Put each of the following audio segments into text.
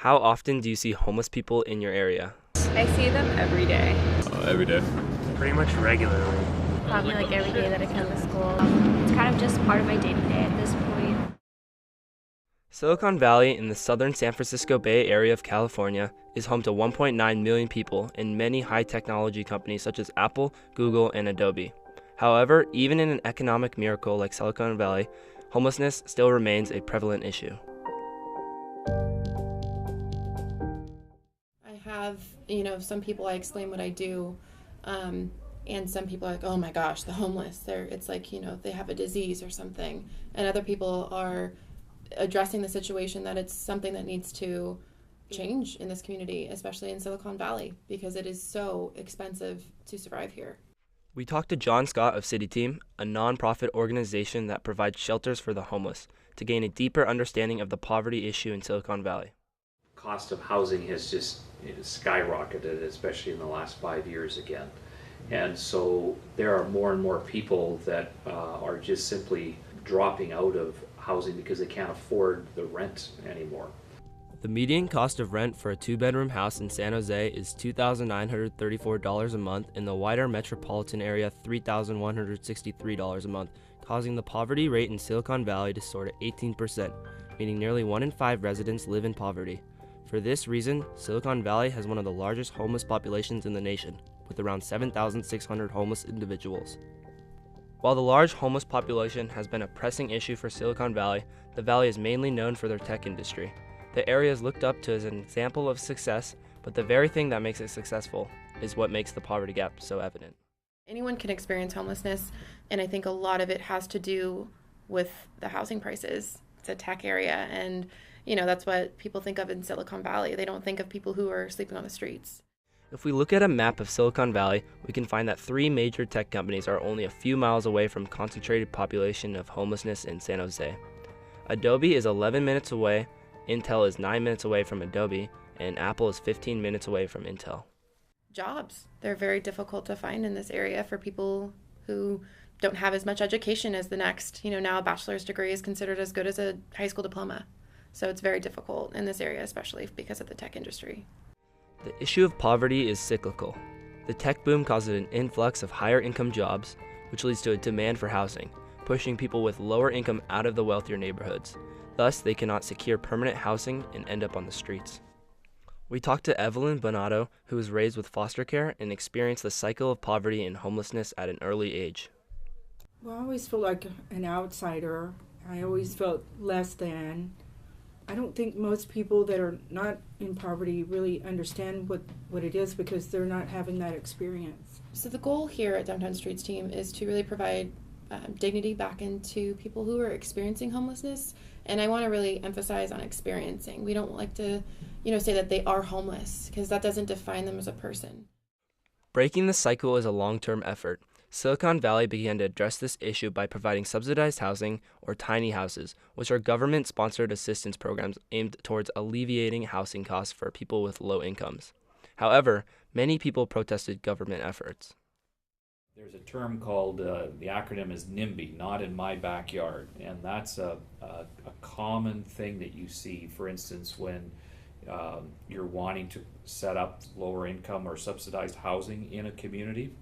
How often do you see homeless people in your area? I see them every day. Every day. Pretty much regularly. Probably like every day that I come to school. It's kind of just part of my day-to-day at this point. Silicon Valley in the southern San Francisco Bay Area of California is home to 1.9 million people and many high-technology companies such as Apple, Google, and Adobe. However, even in an economic miracle like Silicon Valley, homelessness still remains a prevalent issue. I have, some people I explain what I do, and some people are like, oh my gosh, the homeless, it's like, they have a disease or something. And other people are addressing the situation that it's something that needs to change in this community, especially in Silicon Valley, because it is so expensive to survive here. We talked to John Scott of City Team, a nonprofit organization that provides shelters for the homeless, to gain a deeper understanding of the poverty issue in Silicon Valley. Cost of housing has just skyrocketed, especially in the last 5 years again. And so there are more and more people that are just simply dropping out of housing because they can't afford the rent anymore. The median cost of rent for a two-bedroom house in San Jose is $2,934 a month, in the wider metropolitan area $3,163 a month, causing the poverty rate in Silicon Valley to soar to 18%, meaning nearly 1 in 5 residents live in poverty. For this reason, Silicon Valley has one of the largest homeless populations in the nation, with around 7,600 homeless individuals. While the large homeless population has been a pressing issue for Silicon Valley, the valley is mainly known for their tech industry. The area is looked up to as an example of success, but the very thing that makes it successful is what makes the poverty gap so evident. Anyone can experience homelessness, and I think a lot of it has to do with the housing prices. It's a tech area, and that's what people think of in Silicon Valley. They don't think of people who are sleeping on the streets. If we look at a map of Silicon Valley, we can find that 3 major tech companies are only a few miles away from concentrated population of homelessness in San Jose. Adobe is 11 minutes away, Intel is 9 minutes away from Adobe, and Apple is 15 minutes away from Intel. Jobs. They're very difficult to find in this area for people who don't have as much education as the next. Now a bachelor's degree is considered as good as a high school diploma. So it's very difficult in this area, especially because of the tech industry. The issue of poverty is cyclical. The tech boom causes an influx of higher income jobs, which leads to a demand for housing, pushing people with lower income out of the wealthier neighborhoods. Thus, they cannot secure permanent housing and end up on the streets. We talked to Evelyn Bonato, who was raised with foster care and experienced the cycle of poverty and homelessness at an early age. Well, I always felt like an outsider. I always felt less than. I don't think most people that are not in poverty really understand what it is because they're not having that experience. So the goal here at Downtown Streets Team is to really provide dignity back into people who are experiencing homelessness. And I want to really emphasize on experiencing. We don't like to, say that they are homeless because that doesn't define them as a person. Breaking the cycle is a long-term effort. Silicon Valley began to address this issue by providing subsidized housing, or tiny houses, which are government-sponsored assistance programs aimed towards alleviating housing costs for people with low incomes. However, many people protested government efforts. There's a term called, the acronym is NIMBY, not in my backyard, and that's a common thing that you see, for instance, when you're wanting to set up lower income or subsidized housing in a community.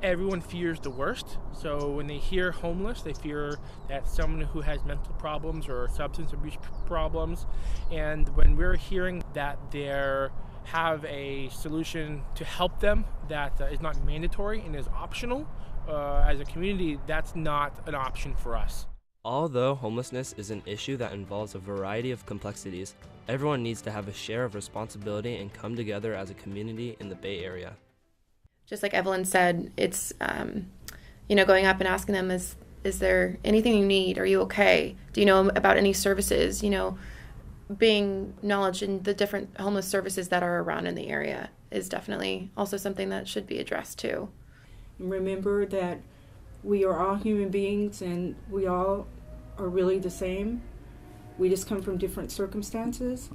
Everyone fears the worst, so when they hear homeless, they fear that someone who has mental problems or substance abuse problems, and when we're hearing that they have a solution to help them that is not mandatory and is optional, as a community, that's not an option for us. Although homelessness is an issue that involves a variety of complexities, everyone needs to have a share of responsibility and come together as a community in the Bay Area. Just like Evelyn said, it's, going up and asking them, is there anything you need? Are you okay? Do you know about any services? Being knowledge in the different homeless services that are around in the area is definitely also something that should be addressed too. Remember that we are all human beings and we all are really the same. We just come from different circumstances.